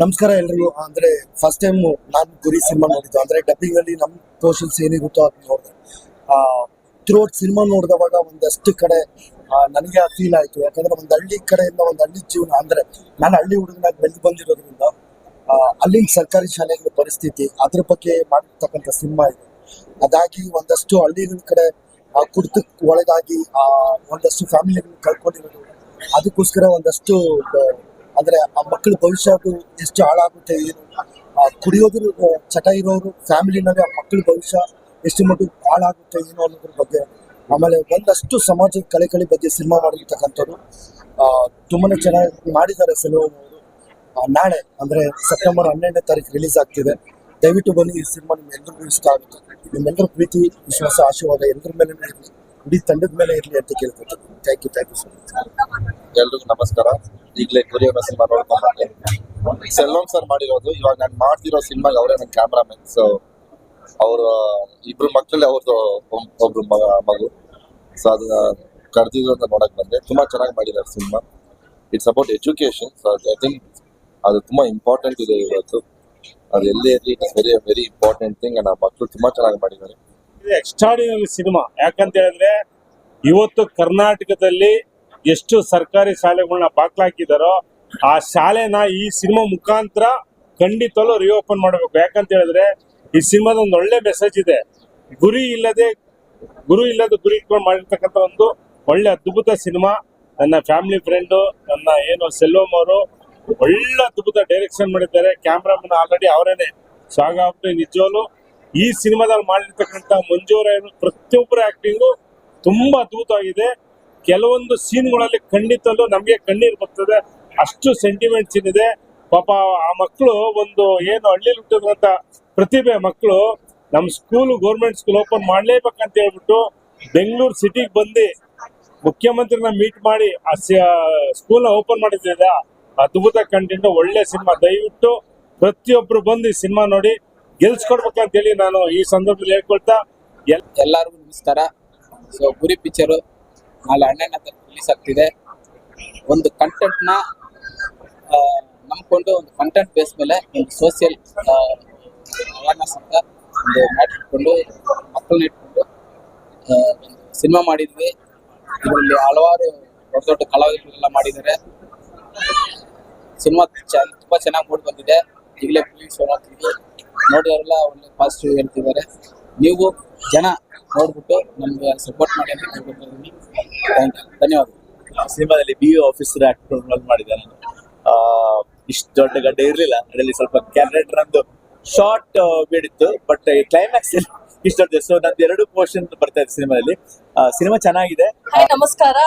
ನಮಸ್ಕಾರ ಎಲ್ರಿಗೂ. ಅಂದ್ರೆ ಫಸ್ಟ್ ಟೈಮ್ ನಾನು ಗುರಿ ಸಿನಿಮಾ ನೋಡಿದ್ದು. ಅಂದ್ರೆ ಡಬ್ಬಿಂಗ್ ಅಲ್ಲಿ ನಮ್ಮ ಪೋರ್ಷನ್ಸ್ ಏನಿರುತ್ತೋ ಅದು ನೋಡಿದೆ. ಥ್ರೂಔಟ್ ಸಿನಿಮಾ ನೋಡಿದವಾಗ ಒಂದಷ್ಟು ಕಡೆ ನನಗೆ ಫೀಲ್ ಆಯ್ತು. ಯಾಕಂದ್ರೆ ಒಂದು ಹಳ್ಳಿ ಕಡೆಯಿಂದ ಒಂದು ಹಳ್ಳಿ ಜೀವನ, ಅಂದ್ರೆ ನಾನು ಹಳ್ಳಿ ಹುಡುಗನಾಗಿ ಬೆಳೆದು ಬಂದಿರೋದ್ರಿಂದ ಅಲ್ಲಿನ ಸರ್ಕಾರಿ ಶಾಲೆಗಳ ಪರಿಸ್ಥಿತಿ ಅದ್ರ ಬಗ್ಗೆ ಮಾಡಿರ್ತಕ್ಕಂಥ ಸಿನಿಮಾ ಇದು. ಅದಾಗಿ ಒಂದಷ್ಟು ಹಳ್ಳಿಗಳ ಕಡೆ ಕುಡಿತಕ್ಕೆ ಒಳಗಾಗಿ ಒಂದಷ್ಟು ಫ್ಯಾಮಿಲಿಗಳು ಕಳ್ಕೊಂಡಿರೋದು. ಅದಕ್ಕೋಸ್ಕರ ಒಂದಷ್ಟು ಅಂದ್ರೆ ಆ ಮಕ್ಕಳ ಭವಿಷ್ಯ ಎಷ್ಟು ಹಾಳಾಗುತ್ತೆ, ಏನು ಕುಡಿಯೋದ್ರ ಚಟ ಇರೋರು ಫ್ಯಾಮಿಲಿನಲ್ಲಿ ಆ ಮಕ್ಕಳ ಭವಿಷ್ಯ ಎಷ್ಟು ಮಟ್ಟಿಗೆ ಹಾಳಾಗುತ್ತೆ ಏನು ಅನ್ನೋದ್ರ ಬಗ್ಗೆ, ಆಮೇಲೆ ಒಂದಷ್ಟು ಸಮಾಜದ ಕಳೆ ಬಗ್ಗೆ ಸಿನಿಮಾ ಮಾಡಿರ್ತಕ್ಕಂಥದ್ದು ತುಂಬಾನೇ ಚೆನ್ನಾಗಿ ಮಾಡಿದ್ದಾರೆ ಸೆಲ್ವಂ ಅವರು. ನಾಳೆ ಅಂದ್ರೆ ಸೆಪ್ಟೆಂಬರ್ 12ನೇ ತಾರೀಕು ರಿಲೀಸ್ ಆಗ್ತಿದೆ. ದಯವಿಟ್ಟು ಬನ್ನಿ, ಈ ಸಿನಿಮಾ ನಿಮ್ಮೆಲ್ಲರಿಗೂ ಇಷ್ಟ ಆಗುತ್ತೆ. ನಿಮ್ಮೆಲ್ಲರ ಪ್ರೀತಿ ವಿಶ್ವಾಸ ಆಶೀರ್ವಾದ ಎಲ್ಲರ ಮೇಲೆ ಇರಲಿ, ಇಡೀ ತಂಡದ ಮೇಲೆ ಇರಲಿ ಅಂತ ಕೇಳ್ಕೊತೀನಿ. Thank you so much. ಎಲ್ರಿಗೂ ನಮಸ್ಕಾರ. ಈಗಲೇ ಕೊರಿಯೋ ಸಿನಿಮಾ ನೋಡ್ಕೊಂಡು ಸೆಲ್ವಂ ಸರ್ ಮಾಡಿರೋದು. ಇವಾಗ ನಾನು ಮಾಡ್ತಿರೋ ಸಿನಿಮಾಗೆ ಅವರೇ ನನ್ನ ಕ್ಯಾಮ್ರಾಮನ್. ಸೊ ಅವರು ಇಬ್ರು ಮಕ್ಕಳಲ್ಲಿ ಅವ್ರದ್ದು ಒಬ್ರು ಮಗು. ಸೊ ಅದನ್ನ ಕರೆದಿದ್ರು ಅಂತ ನೋಡಕ್ ಬಂದೆ. ತುಂಬಾ ಚೆನ್ನಾಗಿ ಮಾಡಿದ್ದಾರೆ cinema. It's about education. So I think ಅದು ತುಂಬಾ ಇಂಪಾರ್ಟೆಂಟ್ ಇದೆ ಇವತ್ತು. ಅದು ಎಲ್ಲೇ ಇರಲಿ it's very very important thing. ಆ ಮಕ್ಕಳು ತುಂಬಾ ಚೆನ್ನಾಗಿ ಮಾಡಿದ್ದಾರೆ. ಇದು ಎಕ್ಸ್ಟ್ರಾಡಿನರಿ ಸಿನಿಮಾ. ಯಾಕಂತ ಹೇಳಿದ್ರೆ ಇವತ್ತು ಕರ್ನಾಟಕದಲ್ಲಿ ಎಷ್ಟು ಸರ್ಕಾರಿ ಶಾಲೆಗಳನ್ನ ಬಾಕ್ಲಾಕಿದಾರೋ ಆ ಶಾಲೆನ ಈ ಸಿನಿಮಾ ಮುಖಾಂತರ ಖಂಡಿತವೂ ರಿಓಪನ್ ಮಾಡಬೇಕು. ಯಾಕಂತ ಹೇಳಿದ್ರೆ ಈ ಸಿನಿಮಾದ ಒಂದು ಒಳ್ಳೆ ಮೆಸೇಜ್ ಇದೆ. ಗುರಿ ಇಲ್ಲದೆ ಗುರಿ ಇಟ್ಕೊಂಡು ಮಾಡಿರ್ತಕ್ಕಂಥ ಒಂದು ಒಳ್ಳೆ ಅದ್ಭುತ ಸಿನಿಮಾ. ನನ್ನ ಫ್ಯಾಮಿಲಿ ಫ್ರೆಂಡು, ನನ್ನ ಏನು ಸೆಲ್ವಂ ಅವರು ಒಳ್ಳೆ ಅದ್ಭುತ ಡೈರೆಕ್ಷನ್ ಮಾಡಿದ್ದಾರೆ. Cameraman already ಅವರೇನೆ. ಸಾಗಾಗ್ಬಿಟ್ಟು ನಿಜವಾಗ್ಲು ಈ ಸಿನಿಮಾದಲ್ಲಿ ಮಾಡಿರ್ತಕ್ಕಂಥ ಮಂಜೂರಾಯರು ಪ್ರತಿಯೊಬ್ಬರ ಆಕ್ಟಿಂಗು ತುಂಬಾ ಅದ್ಭುತವಾಗಿದೆ. ಕೆಲವೊಂದು ಸೀನ್ಗಳಲ್ಲಿ ಖಂಡಿತಲ್ಲೂ ನಮಗೆ ಕಣ್ಣೀರು ಬರ್ತದೆ, ಅಷ್ಟು ಸೆಂಟಿಮೆಂಟ್ ಸೀನ್ ಇದೆ. ಪಾಪ ಆ ಮಕ್ಕಳು ಒಂದು ಏನು ಹಳ್ಳಿಲಿ ಹುಟ್ಟಿದಂತ ಪ್ರತಿಭೆ ಮಕ್ಕಳು ನಮ್ಮ ಸ್ಕೂಲ್ ಗೌರ್ಮೆಂಟ್ ಸ್ಕೂಲ್ ಓಪನ್ ಮಾಡ್ಲೇಬೇಕಂತ ಹೇಳ್ಬಿಟ್ಟು ಬೆಂಗಳೂರು ಸಿಟಿಗೆ ಬಂದು ಮುಖ್ಯಮಂತ್ರಿನ ಮೀಟ್ ಮಾಡಿ ಆ ಸ್ಕೂಲ್ನ ಓಪನ್ ಮಾಡಿದ್ದ ಅದ್ಭುತ ಕಂಟೆಂಟ್, ಒಳ್ಳೆ ಸಿನಿಮಾ. ದಯವಿಟ್ಟು ಪ್ರತಿಯೊಬ್ರು ಬಂದು ಈ ಸಿನಿಮಾ ನೋಡಿ ಗೆಲ್ಸ್ಕೊಡ್ಬೇಕಂತ ಹೇಳಿ ನಾನು ಈ ಸಂದರ್ಭದಲ್ಲಿ ಹೇಳ್ಕೊಳ್ತಾ ಎಲ್ಲರಿಗೂ ನಮಸ್ಕಾರ. ಸೊ ಗುರಿ ಪಿಕ್ಚರು ನಾಳೆ 12ನೇ ತಾರೀಕು ರಿಲೀಸ್ ಆಗ್ತಿದೆ. ಒಂದು ಕಂಟೆಂಟ್ನ ನಂಬ್ಕೊಂಡು ಒಂದು ಕಂಟೆಂಟ್ ಬೇಸ್ ಮೇಲೆ ಒಂದು ಸೋಷಿಯಲ್ ಅವೇರ್ನೆಸ್ ಅಂತ ಒಂದು ಮಾಡಿಟ್ಕೊಂಡು ಮಕ್ಕಳನ್ನ ಇಟ್ಕೊಂಡು ಒಂದು ಸಿನಿಮಾ ಮಾಡಿದ್ವಿ. ಇದರಲ್ಲಿ ಹಲವಾರು ದೊಡ್ಡ ದೊಡ್ಡ ಕಲಾವಿದರೆಲ್ಲ ಮಾಡಿದ್ದಾರೆ. ಸಿನಿಮಾ ತುಂಬ ಚೆನ್ನಾಗಿ ಮೂಡಿ ಬಂದಿದೆ. ಈಗಲೇ ಶೋ ಆಗ್ತಿದ್ವಿ, ನೋಡಿದವರೆಲ್ಲ ಒಳ್ಳೆ ಪಾಸಿಟಿವ್ ಹೇಳ್ತಿದ್ದಾರೆ. ನೀವು ಜನ ನೋಡ್ಬಿಟ್ಟು ನಮ್ಗೆ ಸಪೋರ್ಟ್ ಮಾಡಿ ಅಂತ ಕೇಳ್ಕೊಳ್ತಿದ್ದೀನಿ. ಧನ್ಯವಾದ. ಸಿನಿಮಾದಲ್ಲಿ BO ಆಫೀಸರ್ ಆಕ್ಟರ್ ಮಾಡಿದ್ದಾನೆ. ಇಷ್ಟು ದೊಡ್ಡ ಗಡ್ಡೆ ಇರಲಿಲ್ಲ. ಅದರಲ್ಲಿ ಸ್ವಲ್ಪ ಕ್ಯಾರೆಕ್ಟರ್ ಒಂದು ಶಾರ್ಟ್ ಬೇಡಿತ್ತು, ಬಟ್ ಕ್ಲೈಮ್ಯಾಕ್ಸ್ ಇಷ್ಟು ದೊಡ್ಡ. ಸೊ ನಂದು 2 ಪೋರ್ಷನ್ ಬರ್ತಾ ಇದೆ ಸಿನಿಮಾದಲ್ಲಿ. ಸಿನಿಮಾ ಚೆನ್ನಾಗಿದೆ. ಹಾಯ್ ನಮಸ್ಕಾರ.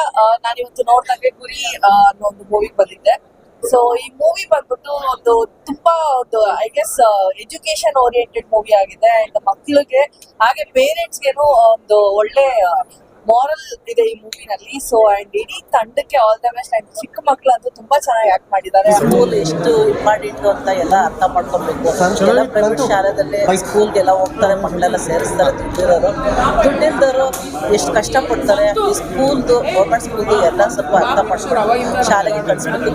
ನಾನಿವತ್ತು ನೋಡ್ದಂಗೆ ಗುರಿ ಅನ್ನೋ ಒಂದು ಮೂವಿ ಬಂದಿದ್ದೆ. ಸೊ ಈ ಮೂವಿ ಬಂದ್ಬಿಟ್ಟು ಒಂದು ತುಂಬಾ ಒಂದು I guess education oriented movie ಆಗಿದೆ. ಅಂಡ್ ಮಕ್ಕಳಿಗೆ ಹಾಗೆ ಪೇರೆಂಟ್ಸ್ಗೆನು ಒಂದು ಒಳ್ಳೆ ಮಾರಲ್ ಇದೆ ಈ ಮೂವಿನಲ್ಲಿ. ಸೊ ಅಂಡ್ ಇಡೀ ತಂಡಕ್ಕೆ ಆಲ್ ದ ಬೆಸ್ಟ್. ಅಂಡ್ ಚಿಕ್ಕ ಮಕ್ಕಳಂತೂ ತುಂಬಾ ಚೆನ್ನಾಗಿ ಆಕ್ಟ್ ಮಾಡಿದ್ದಾರೆ. ಸ್ಕೂಲ್ ಎಷ್ಟು ಇಂಪಾರ್ಟೆಂಟ್ ಅಂತ ಎಲ್ಲ ಅರ್ಥ ಮಾಡ್ಕೊಬೇಕು. ಎಲ್ಲ ಪ್ರೈವೇಟ್ ಶಾಲೆದಲ್ಲಿ ಸ್ಕೂಲ್ಗೆಲ್ಲ ಹೋಗ್ತಾರೆ, ಮಕ್ಕಳೆಲ್ಲ ಸೇರಿಸ್ತಾರೆ. ದುಡ್ಡಿಲ್ದವರು ಎಷ್ಟು ಕಷ್ಟಪಡ್ತಾರೆ. ಈ ಸ್ಕೂಲ್ದು ಗೌರ್ಮೆಂಟ್ ಸ್ಕೂಲ್ದು ಎಲ್ಲ ಸ್ವಲ್ಪ ಅರ್ಥ ಮಾಡ್ಕೊಂಡು ಶಾಲೆಗೆ ಕಳಿಸ್ಬೇಕು.